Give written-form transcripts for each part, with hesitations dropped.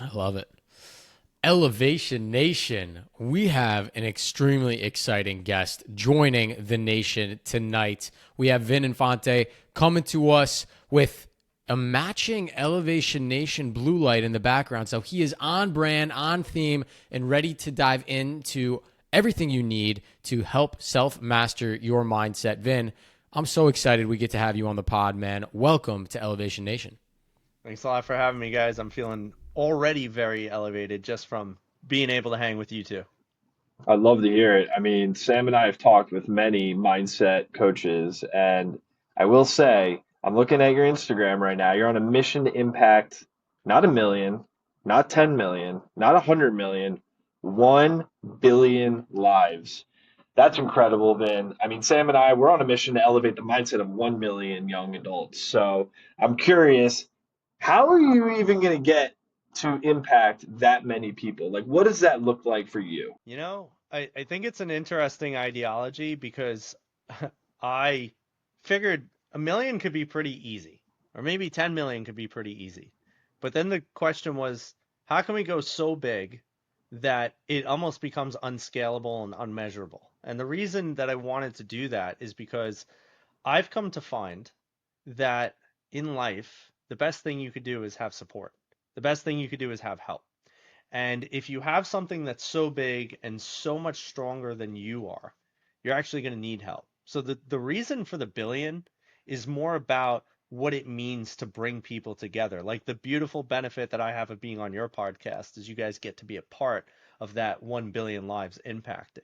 I love it. Elevation Nation, we have an extremely exciting guest joining the nation tonight. We have Vin Infante coming to us with a matching Elevation Nation blue light in the background. So he is on brand, on theme, and ready to dive into everything you need to help self-master your mindset. Vin, I'm so excited we get to have you on the pod, man. Welcome to Elevation Nation. Thanks a lot for having me, guys. I'm feeling already very elevated just from being able to hang with you two. I'd love to hear it. I mean, Sam and I have talked with many mindset coaches, and I will say, I'm looking at your Instagram right now. You're on a mission to impact not a million, not 10 million, not 100 million, 1 billion lives. That's incredible, Vin. I mean, Sam and I, we're on a mission to elevate the mindset of 1 million young adults. So I'm curious, how are you even going to get to impact that many people? Like, what does that look like for you? I think it's an interesting ideology because I figured a million could be pretty easy, or maybe 10 million could be pretty easy. But then the question was, how can we go so big that it almost becomes unscalable and unmeasurable? And the reason that I wanted to do that is because I've come to find that in life, the best thing you could do is have support. The best thing you could do is have help. And if you have something that's so big and so much stronger than you are, you're actually going to need help. So the reason for the billion is more about what it means to bring people together. Like the beautiful benefit that I have of being on your podcast is you guys get to be a part of that 1 billion lives impacted.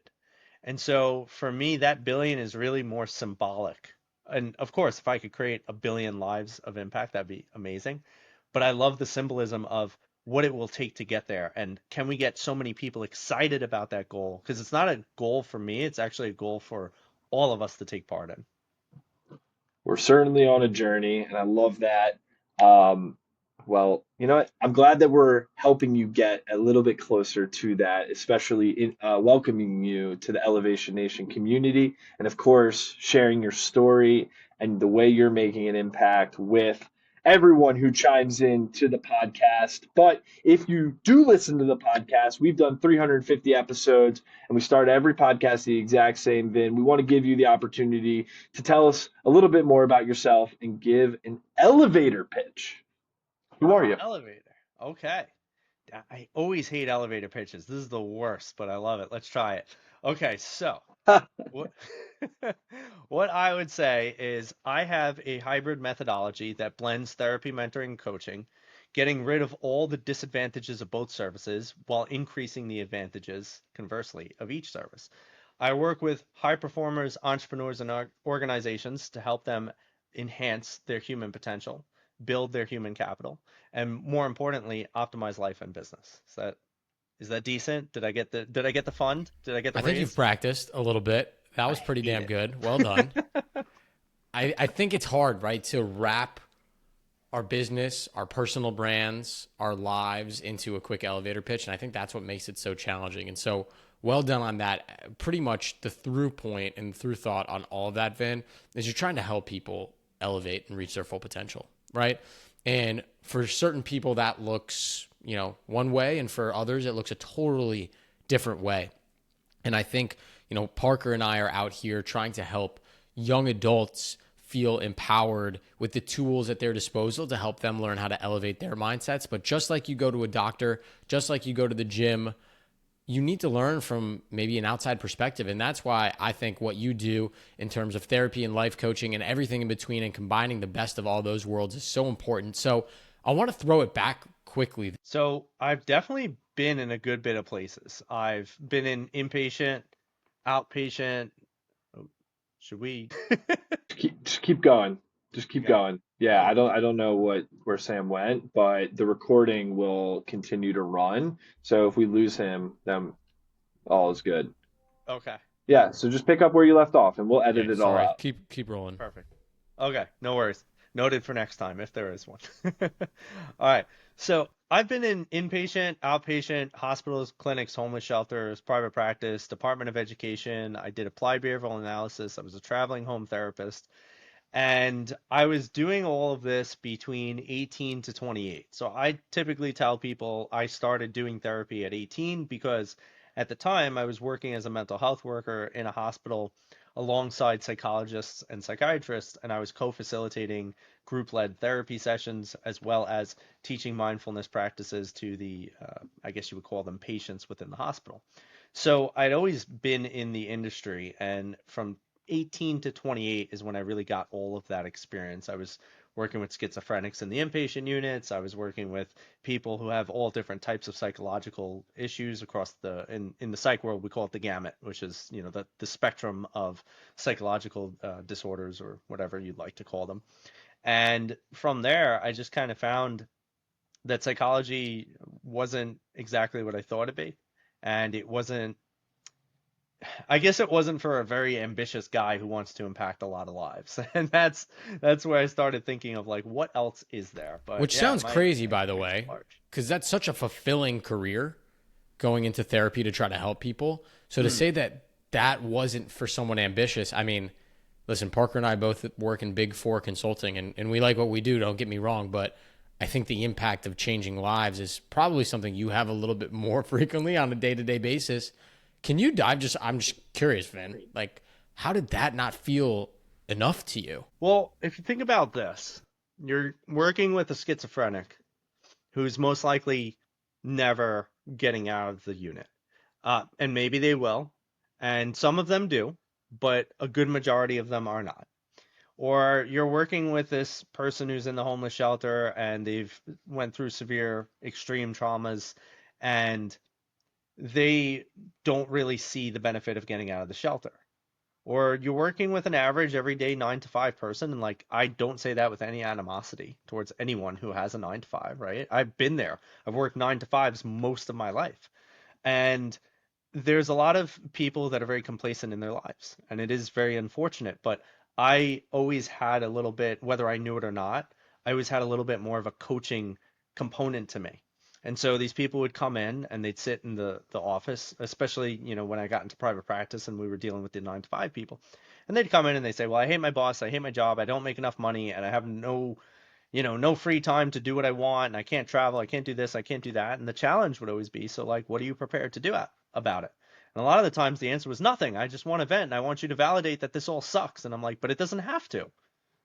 And so for me, that billion is really more symbolic. And of course, if I could create a billion lives of impact, that'd be amazing. But I love the symbolism of what it will take to get there. And can we get so many people excited about that goal? Because it's not a goal for me, it's actually a goal for all of us to take part in. We're certainly on a journey, and I love that. Um, well, you know what? I'm glad that we're helping you get a little bit closer to that, especially in welcoming you to the Elevation Nation community, and of course, sharing your story and the way you're making an impact with everyone who chimes in to the podcast. But if you do listen to the podcast, we've done 350 episodes, and we start every podcast the exact same, Vin. We want to give you the opportunity to tell us a little bit more about yourself and give an elevator pitch. Who are you? Elevator. Okay. I always hate elevator pitches. This is the worst, but I love it. Let's try it. Okay, so what what I would say is I have a hybrid methodology that blends therapy, mentoring, and coaching, getting rid of all the disadvantages of both services while increasing the advantages, conversely, of each service. I work with high performers, entrepreneurs, and organizations to help them enhance their human potential, build their human capital, and more importantly, optimize life and business. Is that decent? Did I get the fund? Did I get the I think you've raise? practiced a little bit. That I was pretty hate damn it. good. Well done. I think it's hard, right, to wrap our business, our personal brands, our lives into a quick elevator pitch. And I think that's what makes it so challenging. And so well done on that. Pretty much the through point and through thought on all of that, Vin, is you're trying to help people elevate and reach their full potential, right? And for certain people, that looks, one way. And for others, it looks a totally different way. And I think, Parker and I are out here trying to help young adults feel empowered with the tools at their disposal to help them learn how to elevate their mindsets. But just like you go to a doctor, just like you go to the gym, you need to learn from maybe an outside perspective. And that's why I think what you do in terms of therapy and life coaching and everything in between and combining the best of all those worlds is so important. So I want to throw it back quickly. So I've definitely been in a good bit of places. I've been in inpatient, outpatient. Oh, should we? Just keep going. Just keep Okay. going. Yeah, I Okay. don't I don't know where Sam went, but the recording will continue to run. So if we lose him, then all is good. Okay. Yeah, so just pick up where you left off and we'll edit Yeah, it all sorry. out. Keep rolling. Perfect. Okay. No worries. Noted for next time if there is one. All right. So I've been in inpatient, outpatient, hospitals, clinics, homeless shelters, private practice, Department of Education. I did applied behavioral analysis. I was a traveling home therapist. And I was doing all of this between 18 to 28. So I typically tell people I started doing therapy at 18 because at the time I was working as a mental health worker in a hospital alongside psychologists and psychiatrists, and I was co-facilitating group-led therapy sessions as well as teaching mindfulness practices to the, I guess you would call them patients within the hospital. So I'd always been in the industry, and from 18 to 28 is when I really got all of that experience. I was working with schizophrenics in the inpatient units. I was working with people who have all different types of psychological issues across in the psych world we call it the gamut, which is the spectrum of psychological disorders or whatever you'd like to call them. And from there, I just kind of found that psychology wasn't exactly what I thought it'd be, and it wasn't I guess it wasn't for a very ambitious guy who wants to impact a lot of lives. And that's where I started thinking of like what else is there? But Which yeah, sounds crazy, my by the experience is way, large. because that's such a fulfilling career going into therapy to try to help people. So to Hmm. say that that wasn't for someone ambitious, I mean, listen, Parker and I both work in Big Four consulting, and we like what we do, don't get me wrong, but I think the impact of changing lives is probably something you have a little bit more frequently on a day to day basis. Can you dive I'm just curious, Vin, like, how did that not feel enough to you? Well, if you think about this, you're working with a schizophrenic who's most likely never getting out of the unit. And maybe they will, and some of them do, but a good majority of them are not. Or you're working with this person who's in the homeless shelter and they've went through severe extreme traumas and they don't really see the benefit of getting out of the shelter. Or you're working with an average everyday 9 to 5 person, and like I don't say that with any animosity towards anyone who has a 9 to 5, right? I've been there. I've worked 9 to 5s most of my life. And there's a lot of people that are very complacent in their lives, and it is very unfortunate. But I always had a little bit, whether I knew it or not, I always had a little bit more of a coaching component to me. And so these people would come in and they'd sit in the office, especially, when I got into private practice and we were dealing with the 9 to 5 people. And they'd come in and they say, "Well, I hate my boss, I hate my job, I don't make enough money, and I have no free time to do what I want, and I can't travel, I can't do this, I can't do that." And the challenge would always be, so like, what are you prepared to do about it? And a lot of the times the answer was nothing. I just want to vent and I want you to validate that this all sucks. And I'm like, but it doesn't have to.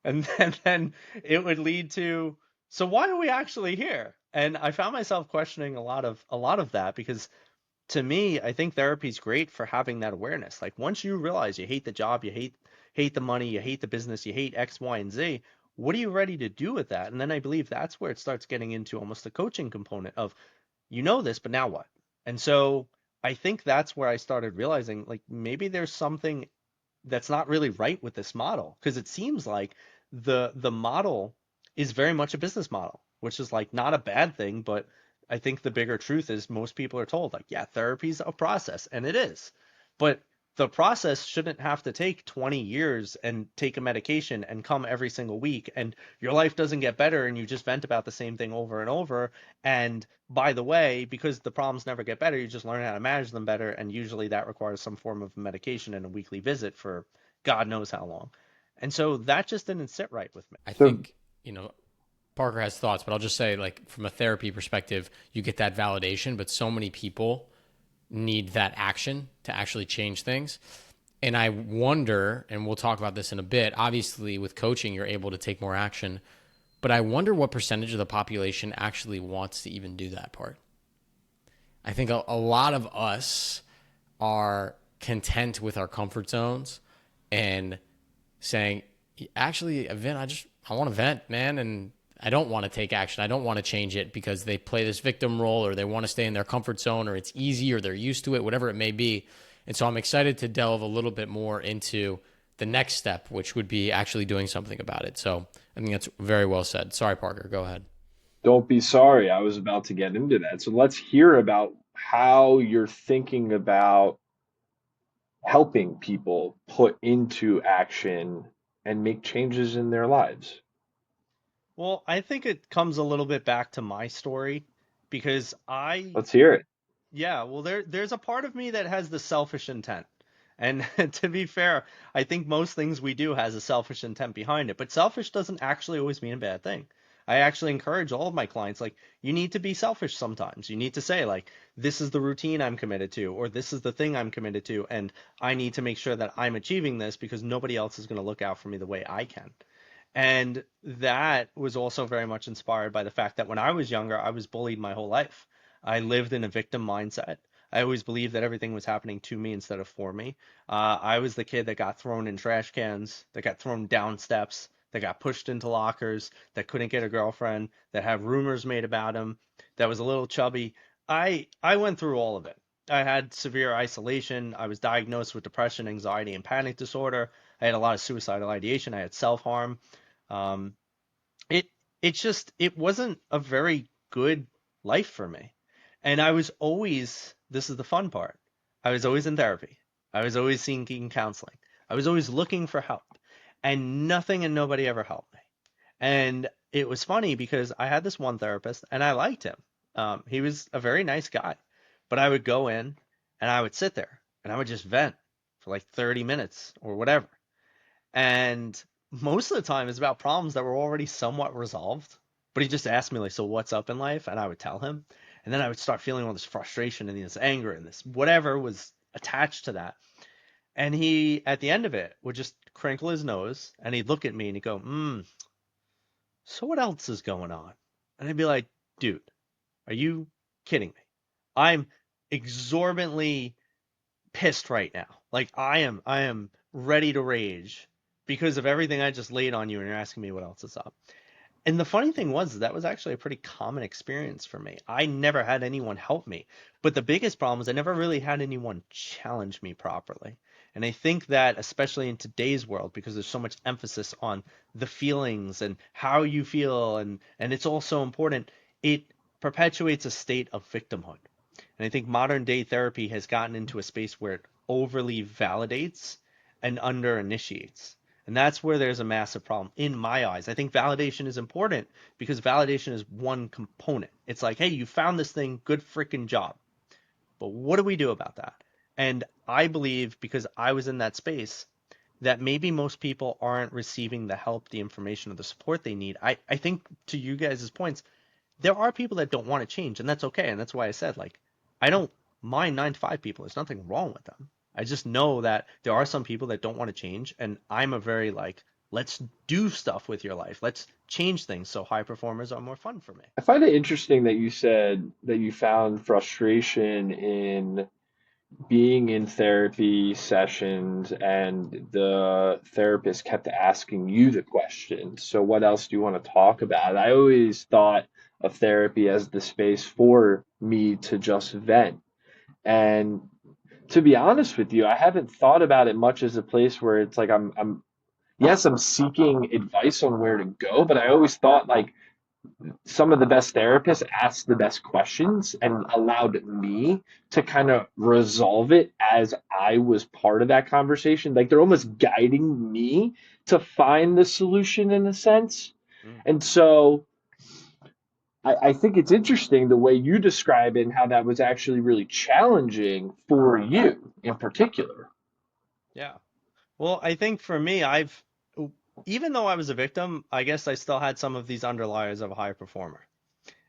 And then it would lead to, so why are we actually here? And I found myself questioning a lot of that because to me, I think therapy is great for having that awareness. Like once you realize you hate the job, you hate the money, you hate the business, you hate X, Y, and Z, what are you ready to do with that? And then I believe that's where it starts getting into almost the coaching component of this, but now what? And so I think that's where I started realizing like maybe there's something that's not really right with this model because it seems like the model is very much a business model, which is like not a bad thing, but I think the bigger truth is most people are told like, yeah, therapy's a process, and it is. But the process shouldn't have to take 20 years and take a medication and come every single week and your life doesn't get better and you just vent about the same thing over and over. And by the way, because the problems never get better, you just learn how to manage them better. And usually that requires some form of medication and a weekly visit for God knows how long. And so that just didn't sit right with me. I So think, Parker has thoughts, but I'll just say, like, from a therapy perspective, you get that validation, but so many people need that action to actually change things. And I wonder, and we'll talk about this in a bit, obviously with coaching, you're able to take more action, but I wonder what percentage of the population actually wants to even do that part. I think a lot of us are content with our comfort zones and saying, actually, Vin, I want to vent, man, and I don't want to take action. I don't want to change it because they play this victim role or they want to stay in their comfort zone or it's easy or they're used to it, whatever it may be. And so I'm excited to delve a little bit more into the next step, which would be actually doing something about it. So I think that's very well said. Sorry, Parker, go ahead. don't be sorry. I was about to get into that. So let's hear about how you're thinking about helping people put into action and make changes in their lives. Well, I think it comes a little bit back to my story because Let's hear it. yeah, well, there's a part of me that has the selfish intent. And to be fair, I think most things we do has a selfish intent behind it, but selfish doesn't actually always mean a bad thing. I actually encourage all of my clients, like, you need to be selfish sometimes. You need to say, like, this is the routine I'm committed to, or this is the thing I'm committed to, and I need to make sure that I'm achieving this because nobody else is going to look out for me the way I can. And that was also very much inspired by the fact that when I was younger, I was bullied my whole life. I lived in a victim mindset. I always believed that everything was happening to me instead of for me. I was the kid that got thrown in trash cans, that got thrown down steps, that got pushed into lockers, that couldn't get a girlfriend, that had rumors made about him, that was a little chubby. I went through all of it. I had severe isolation. I was diagnosed with depression, anxiety, and panic disorder. I had a lot of suicidal ideation. I had self-harm. Um, it it wasn't a very good life for me. And I was always, this is the fun part. I was always in therapy. I was always seeking counseling. I was always looking for help. And nothing and nobody ever helped me. And it was funny because I had this one therapist and I liked him. He was a very nice guy. But I would go in and I would sit there and I would just vent for like 30 minutes or whatever. And most of the time it's about problems that were already somewhat resolved. But he just asked me, like, so what's up in life? And I would tell him. And then I would start feeling all this frustration and this anger and this whatever was attached to that. And he, at the end of it, would just crinkle his nose and he'd look at me and he'd go, so what else is going on? And I'd be like, dude, are you kidding me? I'm exorbitantly pissed right now. Like I am ready to rage because of everything I just laid on you and you're asking me what else is up. And the funny thing was that was actually a pretty common experience for me. I never had anyone help me. But the biggest problem is I never really had anyone challenge me properly. And I think that especially in today's world, because there's so much emphasis on the feelings and how you feel and it's all so important, it perpetuates a state of victimhood. And I think modern day therapy has gotten into a space where it overly validates and under initiates. And that's where there's a massive problem in my eyes. I think validation is important because validation is one component. It's like, hey, you found this thing, good freaking job. But what do we do about that? And I believe because I was in that space that maybe most people aren't receiving the help, the information, or the support they need. I think to you guys' points, there are people that don't want to change, and that's okay. And that's why I said, like, I don't mind 9 to 5 people. There's nothing wrong with them. I just know that there are some people that don't want to change, and I'm a very like, let's do stuff with your life. Let's change things so high performers are more fun for me. I find it interesting that you said that you found frustration in being in therapy sessions and the therapist kept asking you the question. So, what else do you want to talk about? I always thought of therapy as the space for me to just vent. And to be honest with you, I haven't thought about it much as a place where it's like yes, I'm seeking advice on where to go, but I always thought like some of the best therapists asked the best questions and allowed me to kind of resolve it as I was part of that conversation. Like they're almost guiding me to find the solution in a sense. Mm, And so I think it's interesting the way you describe it and how that was actually really challenging for you in particular. yeah. Well, I think for me, even though I was a victim, I guess I still had some of these underliers of a high performer.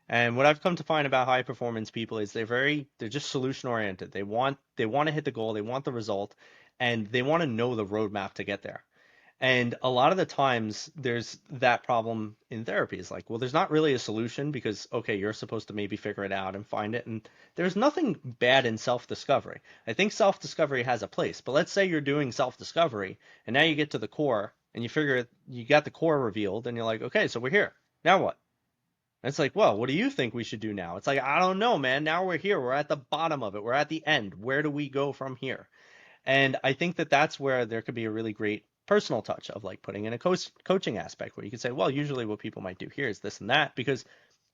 And what I've come to find about high performance people is they're just solution oriented. They want to hit the goal, they want the result, and they want to know the roadmap to get there. And a lot of the times there's that problem in therapy is like, well, there's not really a solution because, okay, you're supposed to maybe figure it out and find it. And there's nothing bad in self-discovery. I think self-discovery has a place, but let's say you're doing self-discovery and now you get to the core and you figure you got the core revealed and you're like, okay, so we're here. Now what? And it's like, well, what do you think we should do now? It's like, I don't know, man. Now we're here. We're at the bottom of it. We're at the end. Where do we go from here? And I think that that's where there could be a really great personal touch of like putting in a coaching aspect where you could say, well, usually what people might do here is this and that, because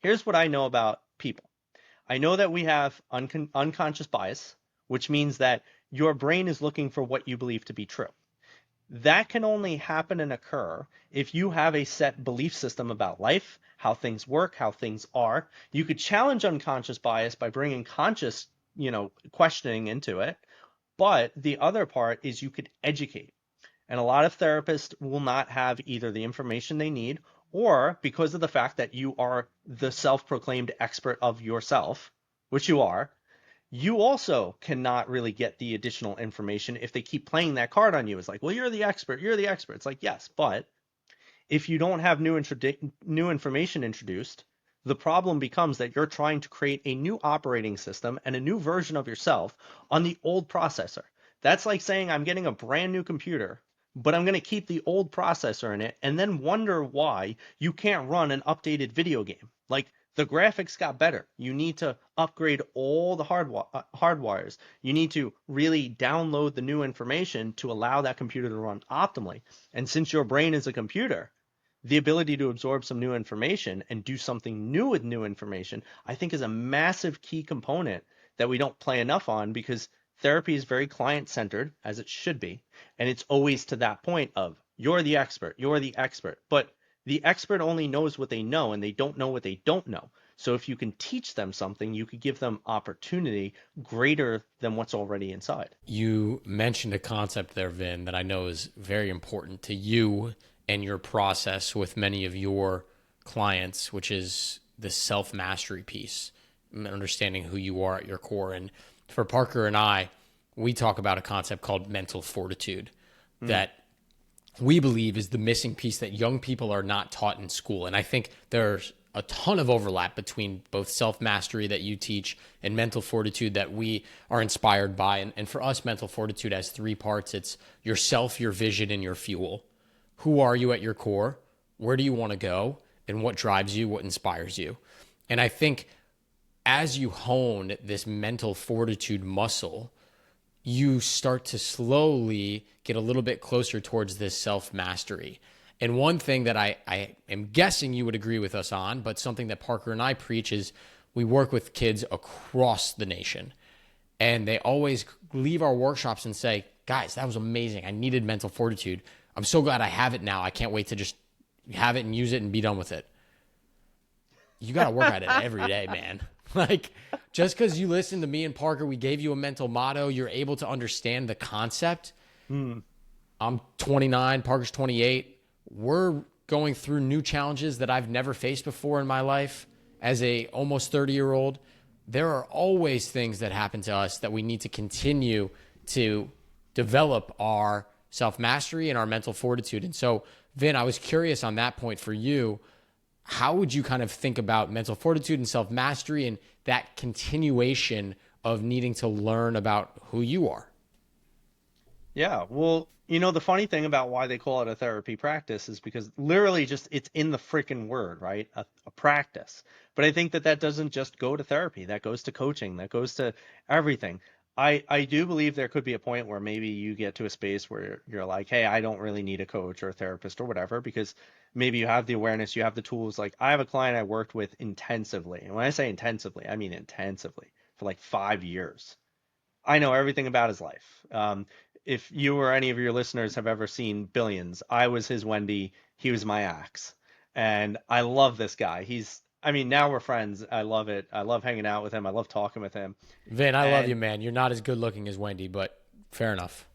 here's what I know about people. I know that we have unconscious bias, which means that your brain is looking for what you believe to be true. That can only happen and occur if you have a set belief system about life, how things work, how things are. You could challenge unconscious bias by bringing conscious, questioning into it, But the other part is you could educate. And a lot of therapists will not have either the information they need, or because of the fact that you are the self-proclaimed expert of yourself, which you also cannot really get the additional information if they keep playing that card on you. It's like, well, you're the expert, you're the expert. It's like, yes, but if you don't have new information introduced, the problem becomes that you're trying to create a new operating system and a new version of yourself on the old processor. That's like saying I'm getting a brand new computer, but I'm going to keep the old processor in it and then wonder why you can't run an updated video game. Like the graphics got better. You need to upgrade all the hardwires. You need to really download the new information to allow that computer to run optimally. And since your brain is a computer, the ability to absorb some new information and do something new with new information, I think is a massive key component that we don't play enough on because therapy is very client centered, as it should be. And it's always to that point of you're the expert, you're the expert. But the expert only knows what they know and they don't know what they don't know. So if you can teach them something, you could give them opportunity greater than what's already inside. You mentioned a concept there, Vin, that I know is very important to you and your process with many of your clients, which is the self-mastery piece, understanding who you are at your core. And for Parker and I, we talk about a concept called mental fortitude that we believe is the missing piece that young people are not taught in school. And I think there's a ton of overlap between both self-mastery that you teach and mental fortitude that we are inspired by. And for us, mental fortitude has three parts. It's yourself, your vision, and your fuel. Who are you at your core? Where do you want to go? And what drives you? What inspires you? And I think as you hone this mental fortitude muscle, you start to slowly get a little bit closer towards this self-mastery. And one thing that I am guessing you would agree with us on, but something that Parker and I preach is we work with kids across the nation. And they always leave our workshops and say, guys, that was amazing. I needed mental fortitude. I'm so glad I have it now. I can't wait to just have it and use it and be done with it. You got to work at it every day, man. Like, just because you listen to me and Parker, we gave you a mental motto, you're able to understand the concept. I'm 29, Parker's 28. We're going through new challenges that I've never faced before in my life as a almost 30-year-old. There are always things that happen to us that we need to continue to develop our self-mastery and our mental fortitude. And so, Vin, I was curious on that point for you. How would you kind of think about mental fortitude and self-mastery and that continuation of needing to learn about who you are? Yeah, well, the funny thing about why they call it a therapy practice is because literally just it's in the freaking word, right? A practice. But I think that that doesn't just go to therapy, that goes to coaching, that goes to everything. I do believe there could be a point where maybe you get to a space where you're like, hey, I don't really need a coach or a therapist or whatever, because maybe you have the awareness, you have the tools. Like I have a client I worked with intensively. And when I say intensively, I mean intensively for like 5 years. I know everything about his life. If you or any of your listeners have ever seen Billions, I was his Wendy, he was my Axe. And I love this guy. I mean, now we're friends. I love it. I love hanging out with him. I love talking with him. Vin, I love you, And man. You're not as good looking as Wendy, but fair enough.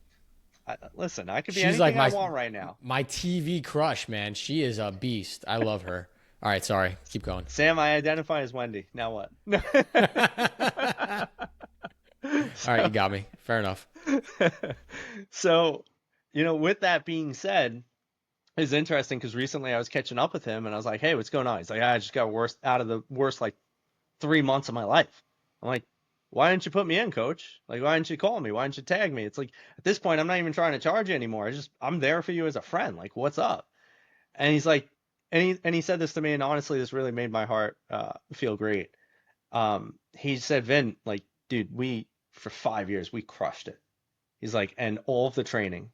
listen, I could be She's like anything I want right now. my TV crush, man. She is a beast. I love her. All right, sorry. Keep going. Sam, I identify as Wendy. Now what? All right, you got me. Fair enough. So, with that being said, it's interesting because recently I was catching up with him and I was like, hey, what's going on? He's like, I just got worst out of the worst like 3 months of my life. I'm like, why didn't you put me in, coach? Like, why didn't you call me? Why didn't you tag me? It's like at this point, I'm not even trying to charge you anymore. I'm there for you as a friend. Like, what's up? And he's like, and he said this to me, and honestly, this really made my heart feel great. He said, Vin, like, dude, we for 5 years we crushed it. He's like, and all of the training,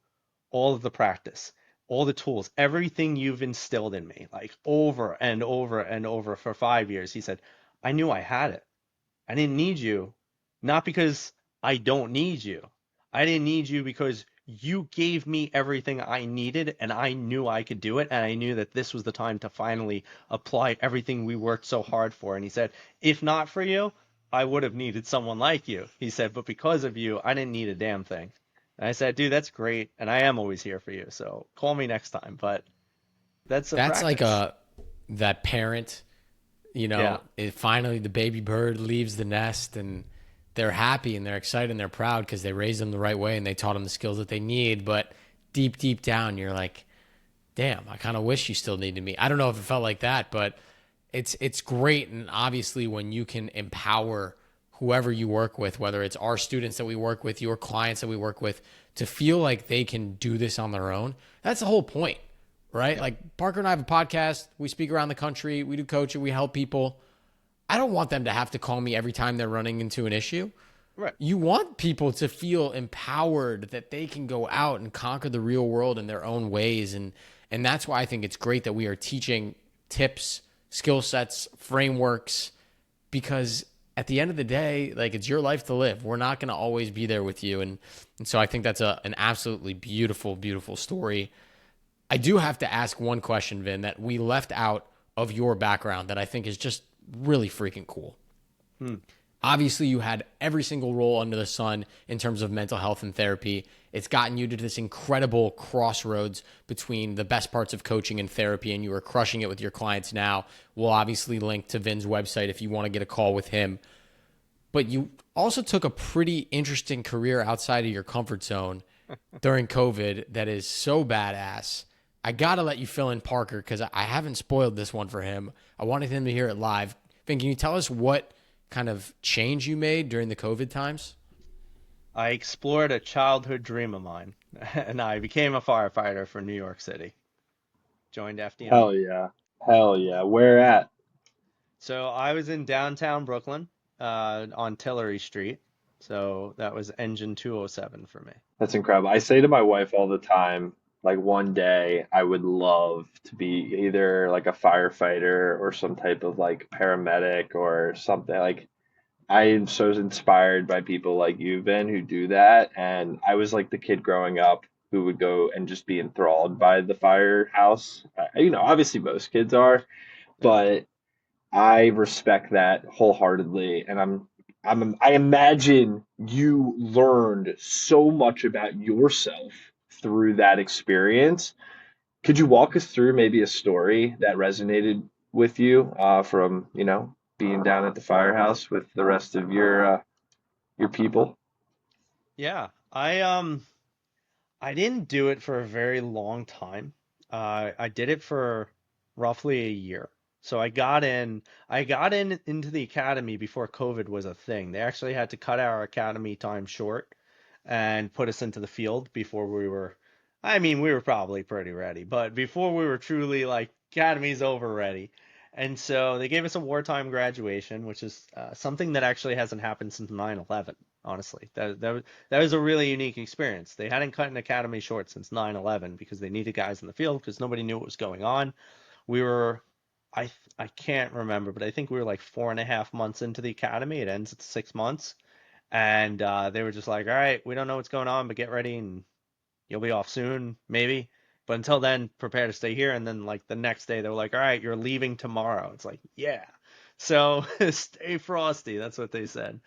all of the practice, all the tools, everything you've instilled in me, like over and over and over for 5 years. He said, I knew I had it. I didn't need you, not because I don't need you. I didn't need you because you gave me everything I needed and I knew I could do it. And I knew that this was the time to finally apply everything we worked so hard for. And he said, if not for you, I would have needed someone like you. He said, but because of you, I didn't need a damn thing. And I said, dude, that's great. And I am always here for you. So call me next time. But that's the That's like practice. a that parent, Yeah. finally the baby bird leaves the nest and they're happy and they're excited and they're proud because they raised them the right way and they taught them the skills that they need. But deep down, you're like, damn, I kind of wish you still needed me. I don't know if it felt like that, but it's great. And obviously, when you can empower whoever you work with, whether it's our students that we work with, your clients that we work with, to feel like they can do this on their own, that's the whole point, right? Yep. Like Parker and I have a podcast. We speak around the country. We do coaching. We help people. I don't want them to have to call me every time they're running into an issue. Right. You want people to feel empowered that they can go out and conquer the real world in their own ways. And that's why I think it's great that we are teaching tips, skill sets, frameworks, because at the end of the day, like, it's your life to live. We're not going to always be there with you. And so I think that's an absolutely beautiful story. I do have to ask one question, Vin, that we left out of your background that I think is just really freaking cool. Hmm. Obviously, you had every single role under the sun in terms of mental health and therapy. It's gotten you to this incredible crossroads between the best parts of coaching and therapy, and you are crushing it with your clients now. We'll obviously link to Vin's website if you want to get a call with him. But you also took a pretty interesting career outside of your comfort zone during COVID that is so badass. I got to let you fill in Parker because I haven't spoiled this one for him. I wanted him to hear it live. Vin, can you tell us what kind of change you made during the COVID times? I explored a childhood dream of mine, and I became a firefighter for New York City. Joined FDM. Hell yeah. Hell yeah. Where at? So I was in downtown Brooklyn, on Tillery Street. So that was engine 207 for me. That's incredible. I say to my wife all the time, like one day I would love to be either like a firefighter or some type of like paramedic or something. Like I am so inspired by people like you, Ben, who do that. And I was like the kid growing up who would go and just be enthralled by the firehouse. Obviously most kids are, Yep. but I respect that wholeheartedly, and I imagine you learned so much about yourself through that experience. Could you walk us through maybe a story that resonated with you from, being down at the firehouse with the rest of your people? Yeah. I didn't do it for a very long time. I did it for roughly a year. So I got in into the academy before COVID was a thing. They actually had to cut our academy time short and put us into the field before I mean, we were probably pretty ready, but before we were truly like academy's over ready. And so they gave us a wartime graduation, which is something that actually hasn't happened since 9/11, honestly. That was a really unique experience. They hadn't cut an academy short since 9/11 because they needed guys in the field because nobody knew what was going on. We were, I can't remember, but I think we were like 4.5 months into the academy. It ends at 6 months. And they were just like, all right, we don't know what's going on, but get ready and you'll be off soon, maybe. But until then, prepare to stay here. And then like the next day, they were like, all right, you're leaving tomorrow. It's like, yeah. So stay frosty. That's what they said.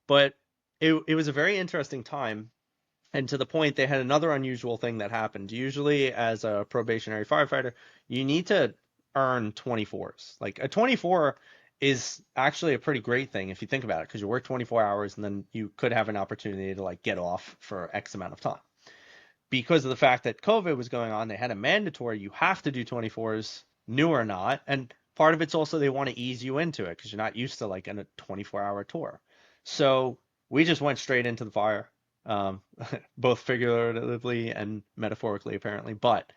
But it was a very interesting time. And to the point, they had another unusual thing that happened. Usually, as a probationary firefighter, you need to earn 24s. Like a 24 is actually a pretty great thing if you think about it, because you work 24 hours and then you could have an opportunity to like get off for X amount of time. Because of the fact that COVID was going on, they had a mandatory, you have to do 24s, new or not. And part of it's also they want to ease you into it because you're not used to like a 24-hour tour. So we just went straight into the fire, um, both figuratively and metaphorically, apparently. But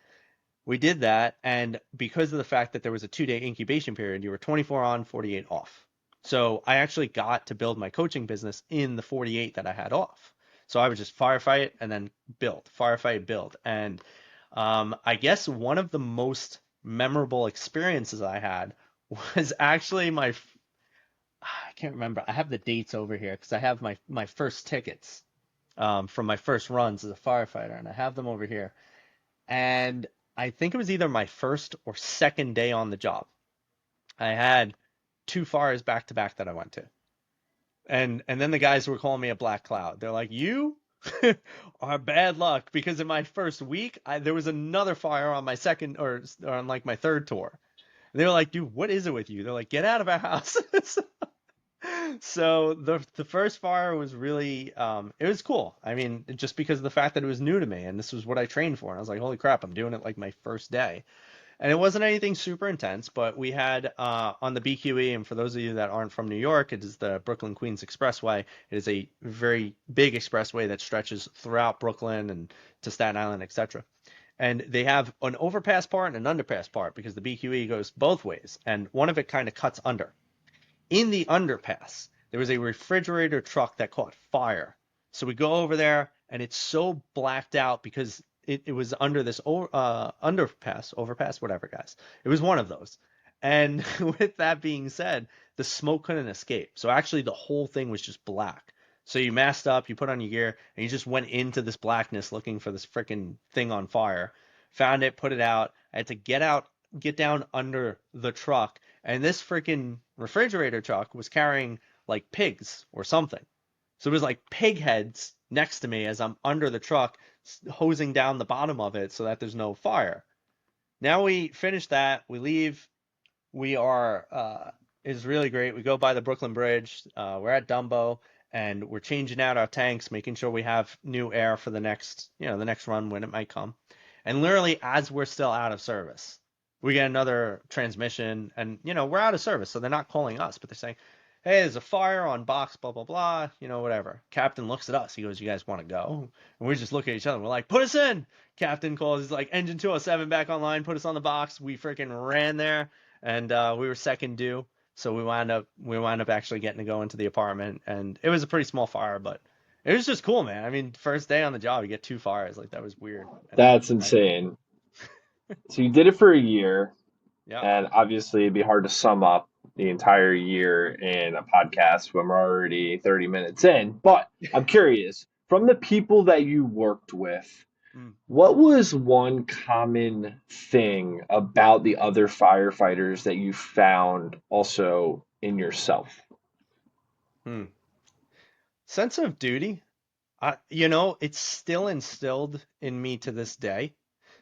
we did that, and because of the fact that there was a 2-day incubation period, you were 24 on, 48 off. So I actually got to build my coaching business in the 48 that I had off. So I would just firefight and then build, firefight, build. And I guess one of the most memorable experiences I had was actually I can't remember. I have the dates over here because I have my first tickets from my first runs as a firefighter, and I have them over here. And I think it was either my first or second day on the job. I had two fires back to back that I went to. And then the guys were calling me a black cloud. They're like, you are bad luck, because in my first week, there was another fire on my second, or on like my third tour. And they were like, dude, what is it with you? They're like, get out of our house. So the first fire was really it was cool. I mean, just because of the fact that it was new to me and this was what I trained for. And I was like, holy crap, I'm doing it like my first day. And it wasn't anything super intense, but we had on the BQE, and for those of you that aren't from New York, it is the Brooklyn Queens Expressway. It is a very big expressway that stretches throughout Brooklyn and to Staten Island, etc. And they have an overpass part and an underpass part because the BQE goes both ways, and one of it kind of cuts under. In the underpass, there was a refrigerator truck that caught fire. So we go over there, and it's so blacked out because it was under this overpass, whatever, guys. It was one of those. And with that being said, the smoke couldn't escape. So actually, the whole thing was just black. So you masked up, you put on your gear, and you just went into this blackness looking for this freaking thing on fire. Found it, put it out. I had to get down under the truck, and this freaking refrigerator truck was carrying like pigs or something. So it was like pig heads next to me as I'm under the truck, hosing down the bottom of it so that there's no fire. Now we finish that, we leave. We are is really great. We go by the Brooklyn Bridge. We're at Dumbo, and we're changing out our tanks, making sure we have new air for the next, the next run when it might come. And literally, as we're still out of service, we get another transmission, and we're out of service, so they're not calling us, but they're saying, "Hey, there's a fire on box, blah blah blah, whatever." Captain looks at us. He goes, "You guys want to go?" And we just look at each other. We're like, "Put us in." Captain calls. He's like, "Engine 207 back online. Put us on the box." We freaking ran there, and we were second due, so we wound up actually getting to go into the apartment, and it was a pretty small fire, but it was just cool, man. I mean, first day on the job, you get two fires. Like, that was weird. And That's insane. So you did it for a year, yeah. and obviously it'd be hard to sum up the entire year in a podcast when we're already 30 minutes in. But I'm curious, from the people that you worked with, Mm. what was one common thing about the other firefighters that you found also in yourself? Hmm. Sense of duty. It's still instilled in me to this day.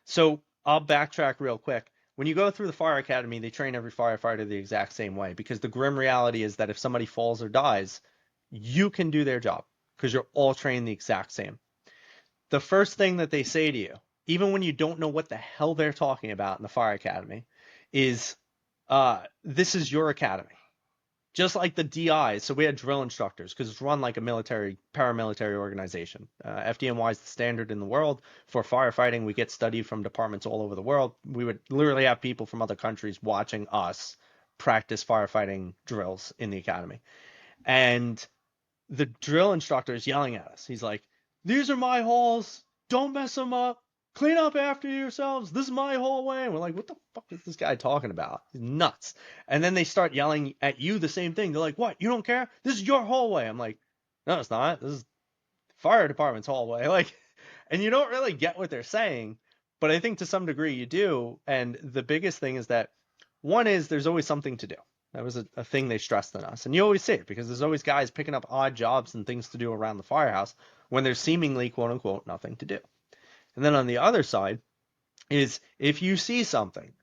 So I'll backtrack real quick. When you go through the fire academy, they train every firefighter the exact same way, because the grim reality is that if somebody falls or dies, you can do their job because you're all trained the exact same. The first thing that they say to you, even when you don't know what the hell they're talking about in the fire academy, is this is your academy. Just like the DIs, so we had drill instructors because it's run like a paramilitary organization. FDNY is the standard in the world for firefighting. We get studied from departments all over the world. We would literally have people from other countries watching us practice firefighting drills in the academy. And the drill instructor is yelling at us. He's like, "These are my halls. Don't mess them up. Clean up after yourselves. This is my hallway." And we're like, what the fuck is this guy talking about? He's nuts. And then they start yelling at you the same thing. They're like, "What? You don't care? This is your hallway." I'm like, "No, it's not. This is fire department's hallway." Like, and you don't really get what they're saying, but I think to some degree you do. And the biggest thing is that one is there's always something to do. That was a thing they stressed on us. And you always see it because there's always guys picking up odd jobs and things to do around the firehouse when there's seemingly, quote unquote, nothing to do. And then on the other side is if you see something,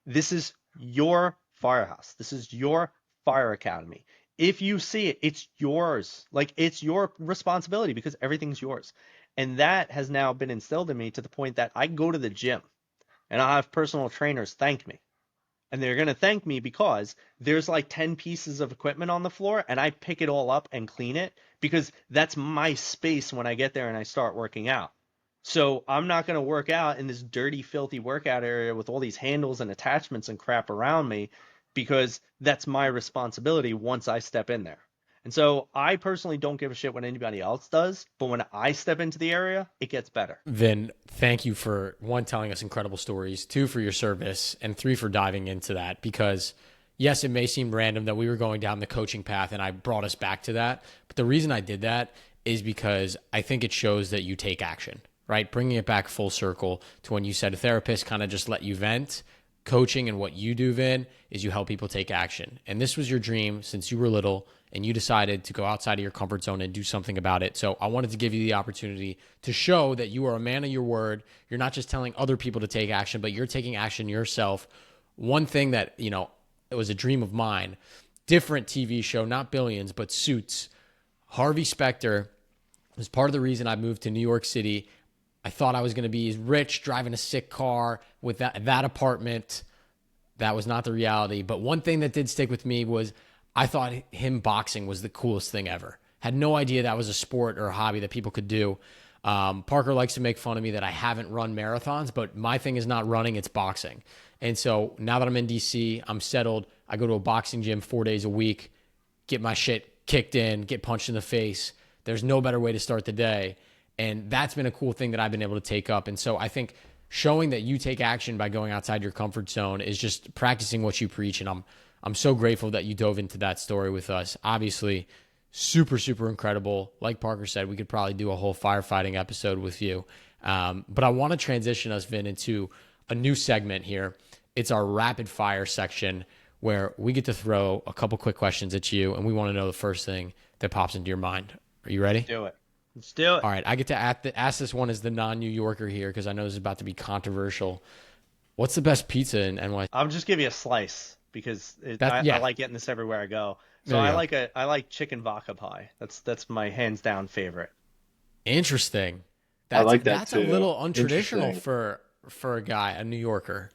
this is your firehouse. This is your fire academy. If you see it, it's yours. Like, it's your responsibility because everything's yours. And that has now been instilled in me to the point that I go to the gym and I'll have personal trainers thank me. And they're going to thank me because there's like 10 pieces of equipment on the floor and I pick it all up and clean it because that's my space when I get there and I start working out. So I'm not going to work out in this dirty, filthy workout area with all these handles and attachments and crap around me because that's my responsibility once I step in there. And so I personally don't give a shit what anybody else does, but when I step into the area, it gets better. Vin, thank you for, one, telling us incredible stories, two, for your service, and three, for diving into that, because yes, it may seem random that we were going down the coaching path and I brought us back to that. But the reason I did that is because I think it shows that you take action, right? Bringing it back full circle to when you said a therapist kind of just let you vent. coaching and what you do, Vin, is you help people take action. And this was your dream since you were little, and you decided to go outside of your comfort zone and do something about it. So I wanted to give you the opportunity to show that you are a man of your word. You're not just telling other people to take action, but you're taking action yourself. One thing that, it was a dream of mine, different TV show, not Billions, but Suits. Harvey Specter was part of the reason I moved to New York City. I thought I was going to be rich, driving a sick car with that apartment. That was not the reality. But one thing that did stick with me was I thought him boxing was the coolest thing ever. Had no idea that was a sport or a hobby that people could do. Parker likes to make fun of me that I haven't run marathons, but my thing is not running, it's boxing. And so now that I'm in DC, I'm settled. I go to a boxing gym 4 days a week, get my shit kicked in, get punched in the face. There's no better way to start the day. And that's been a cool thing that I've been able to take up. And so I think showing that you take action by going outside your comfort zone is just practicing what you preach. And I'm so grateful that you dove into that story with us. Obviously, super, super incredible. Like Parker said, we could probably do a whole firefighting episode with you. But I want to transition us, Vin, into a new segment here. It's our rapid fire section where we get to throw a couple quick questions at you, and we want to know the first thing that pops into your mind. Are you ready? Do it. Let's do it. All right. I get to ask this one as the non-New Yorker here because I know this is about to be controversial. What's the best pizza in NYC? I'll just give you a slice because I like getting this everywhere I go. So I like chicken vodka pie. That's my hands down favorite. Interesting. I like that That's too. a little untraditional for a guy, a New Yorker.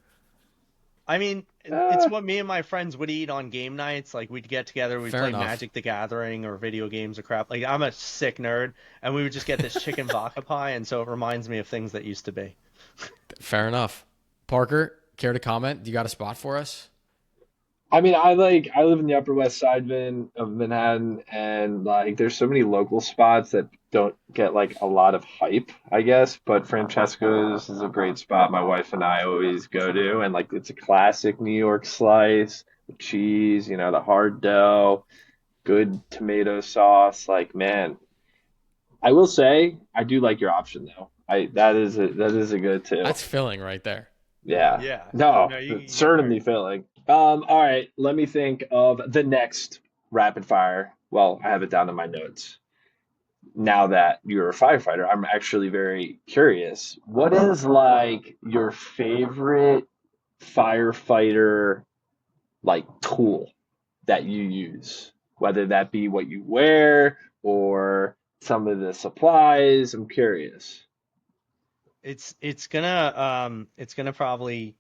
I mean, it's what me and my friends would eat on game nights. Like we'd get together, we'd Fair play enough. Magic the Gathering or video games or crap. Like I'm a sick nerd, and we would just get this chicken vodka pie, and so it reminds me of things that used to be. Fair enough. Parker, care to comment? Do you got a spot for us? I mean, I live in the Upper West Side of Manhattan, and like there's so many local spots that don't get like a lot of hype, I guess. But Francesco's is a great spot my wife and I always go to, and like it's a classic New York slice, the cheese, the hard dough, good tomato sauce. Like, man, I will say I do like your option though. I that is a good too. That's filling right there. Yeah. Yeah. No, No, it's certainly filling. All right, let me think of the next rapid fire. Well, I have it down in my notes. Now that you're a firefighter, I'm actually very curious. What is like your favorite firefighter like tool that you use? Whether that be what you wear or some of the supplies. I'm curious. It's gonna probably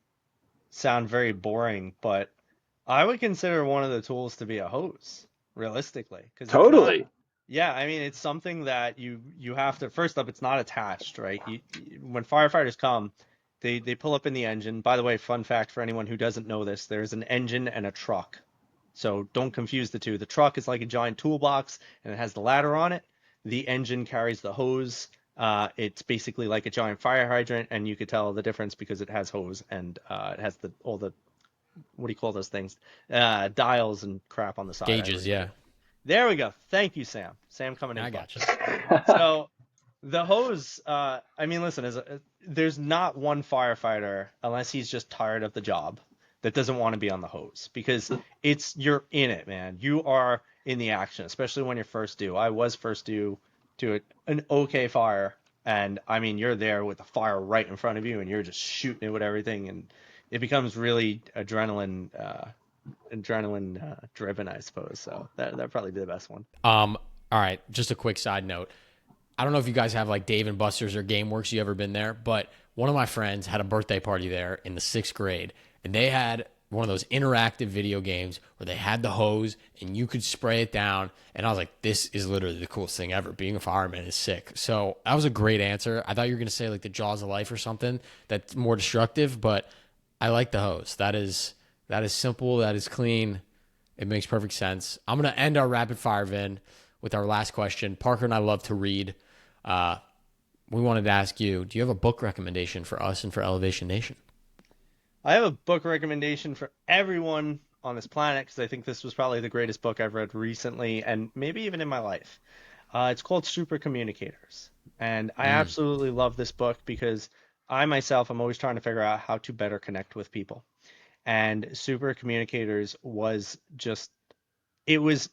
sound very boring, but I would consider one of the tools to be a hose, realistically, because Totally. yeah, I mean it's something that you have to first up, it's not attached, right? When firefighters come, they pull up in the engine. By the way, fun fact for anyone who doesn't know this, there's an engine and a truck. So don't confuse the two. The truck is like a giant toolbox and it has the ladder on it. The engine carries the hose. It's basically like a giant fire hydrant, and you could tell the difference because it has hose and it has all the what do you call those things? Dials and crap on the side. Gauges, yeah. There we go. Thank you, Sam. Sam coming in. I got you. So the hose. I mean, listen, there's not one firefighter unless he's just tired of the job that doesn't want to be on the hose because you're in it, man. You are in the action, especially when you're first due. I was first due to an okay fire, and I mean you're there with the fire right in front of you and you're just shooting it with everything, and it becomes really adrenaline driven, I suppose. So that'd probably be the best one. All right, just a quick side note. I don't know if you guys have like Dave and Buster's or GameWorks. You ever been there? But one of my friends had a birthday party there in the 6th grade, and they had one of those interactive video games where they had the hose and you could spray it down. And I was like, this is literally the coolest thing ever. Being a fireman is sick. So that was a great answer. I thought you were going to say like the Jaws of Life or something that's more destructive, but I like the hose. That is simple. That is clean. It makes perfect sense. I'm going to end our rapid fire, Vin, with our last question. Parker and I love to read. We wanted to ask you, do you have a book recommendation for us and for Elevation Nation? I have a book recommendation for everyone on this planet because I think this was probably the greatest book I've read recently and maybe even in my life. It's called Super Communicators. And I absolutely love this book because I myself am always trying to figure out how to better connect with people. And Super Communicators was just it was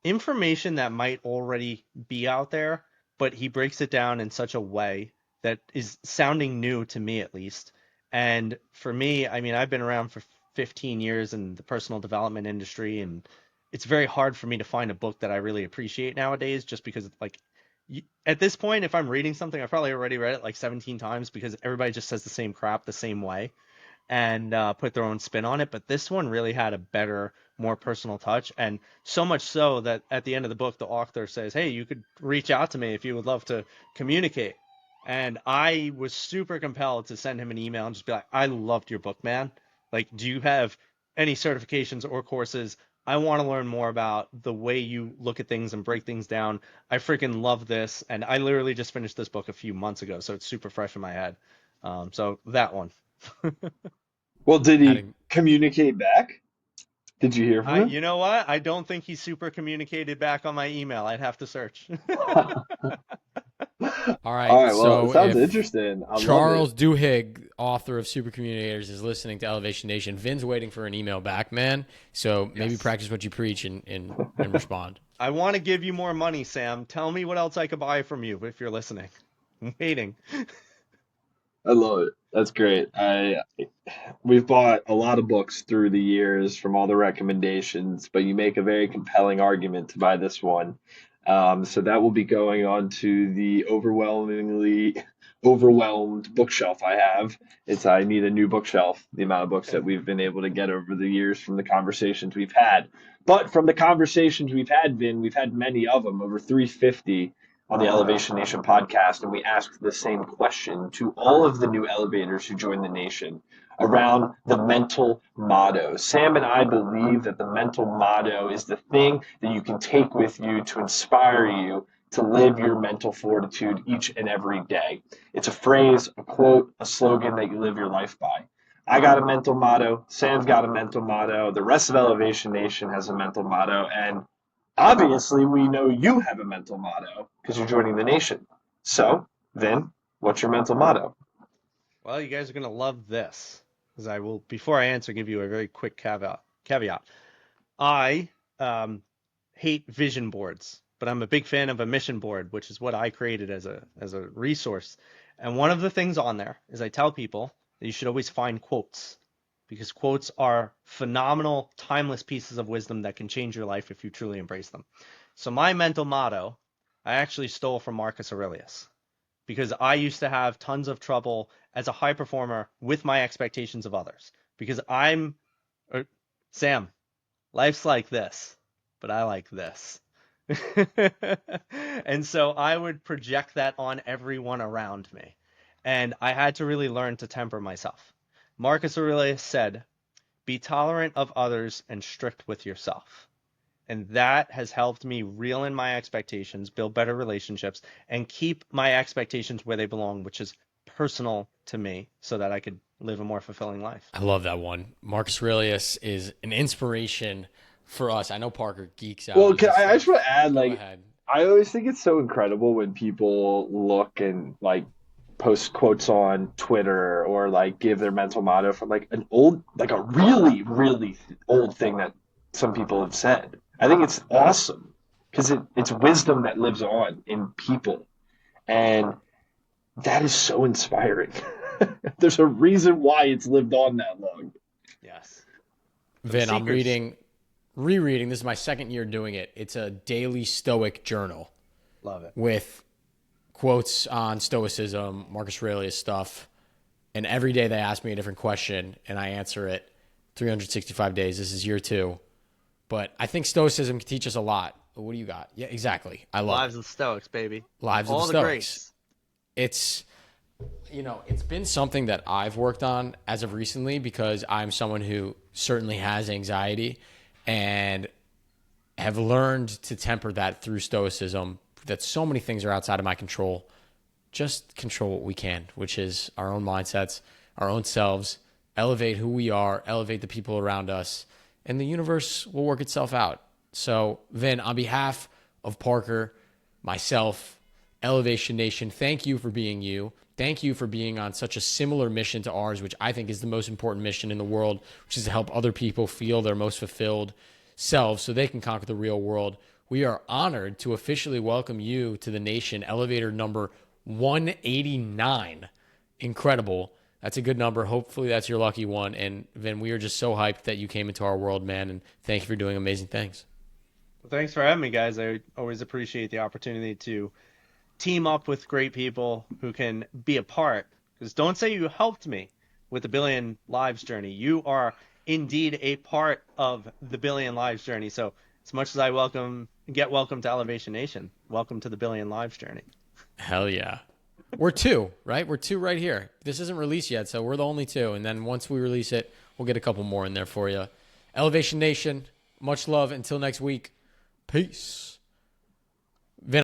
information that might already be out there, but he breaks it down in such a way that is sounding new to me at least. And for me, I mean, I've been around for 15 years in the personal development industry, and it's very hard for me to find a book that I really appreciate nowadays just because like at this point, if I'm reading something, I've probably already read it like 17 times because everybody just says the same crap the same way and put their own spin on it. But this one really had a better, more personal touch. And so much so that at the end of the book, the author says, hey, you could reach out to me if you would love to communicate. And I was super compelled to send him an email and just be like, I loved your book, man. Like, do you have any certifications or courses? I want to learn more about the way you look at things and break things down. I freaking love this. And I literally just finished this book a few months ago, so it's super fresh in my head. So that one. Well, did he Adding, communicate back? Did you hear from him? You know what? I don't think he super communicated back on my email. I'd have to search. all All right. right, well, it So sounds if interesting. I love it. Charles Duhigg, author of Super Communicators, is listening to Elevation Nation, Vin's waiting for an email back, man. So maybe Yes. practice what you preach and respond. I want to give you more money, Sam. Tell me what else I could buy from you if you're listening. I'm waiting. I love it. That's great. We've bought a lot of books through the years from all the recommendations, but you make a very compelling argument to buy this one. So that will be going on to the overwhelmingly overwhelmed bookshelf I have. I need a new bookshelf, the amount of books that we've been able to get over the years from the conversations we've had. But from the conversations we've had, Vin, we've had many of them, over 350 on the Elevation Nation podcast, and we asked the same question to all of the new elevators who join the nation around the mental motto. Sam and I believe that the mental motto is the thing that you can take with you to inspire you to live your mental fortitude each and every day. It's a phrase, a quote, a slogan that you live your life by. I got a mental motto. Sam's got a mental motto. The rest of Elevation Nation has a mental motto. And obviously, we know you have a mental motto because you're joining the nation. So, Vin, what's your mental motto? Well, you guys are going to love this. Because I will, before I answer, give you a very quick caveat. I hate vision boards, but I'm a big fan of a mission board, which is what I created as a resource. And one of the things on there is I tell people that you should always find quotes because quotes are phenomenal, timeless pieces of wisdom that can change your life if you truly embrace them. So my mental motto, I actually stole from Marcus Aurelius because I used to have tons of trouble as a high performer with my expectations of others because Sam, life's like this, but I like this. And so I would project that on everyone around me. And I had to really learn to temper myself. Marcus Aurelius said, be tolerant of others and strict with yourself. And that has helped me reel in my expectations, build better relationships, and keep my expectations where they belong, which is personal to me, so that I could live a more fulfilling life. I love that one. Marcus Aurelius is an inspiration for us. I know Parker geeks out Well, on his I just stuff. want to add, Go like, ahead. I always think it's so incredible when people look and like post quotes on Twitter or like give their mental motto from like an old, like a really, really old thing that some people have said. I think it's awesome because it's wisdom that lives on in people. And that is so inspiring. There's a reason why it's lived on that long. Yes. For the Vin, I'm seekers. rereading. This is my second year doing it. It's a daily Stoic journal Love it. with quotes on Stoicism, Marcus Aurelius stuff. And every day they ask me a different question and I answer it 365 days. This is year 2. But I think Stoicism can teach us a lot. What do you got? Yeah, exactly. I love Lives it. of Stoics, baby. Lives of All the the Stoics. greats. It's it's been something that I've worked on as of recently because I'm someone who certainly has anxiety and have learned to temper that through stoicism, that so many things are outside of my control. Just control what we can, which is our own mindsets, our own selves, elevate who we are, elevate the people around us, and the universe will work itself out. So, Vin, on behalf of Parker, myself, Elevation Nation, thank you for being you. thank you for being on such a similar mission to ours, which I think is the most important mission in the world, which is to help other people feel their most fulfilled selves so they can conquer the real world. We are honored to officially welcome you to the nation, elevator number 189. Incredible. That's a good number. Hopefully that's your lucky one. And Vin, we are just so hyped that you came into our world, man. And thank you for doing amazing things. Well, thanks for having me, guys. I always appreciate the opportunity to team up with great people who can be a part. Because don't say you helped me with the Billion Lives journey. You are indeed a part of the Billion Lives journey. So as much as I get welcome to Elevation Nation, welcome to the Billion Lives journey. Hell yeah. We're two, right? We're two right here. This isn't released yet, so we're the only two. And then once we release it, we'll get a couple more in there for you. Elevation Nation, much love. Until next week. Peace.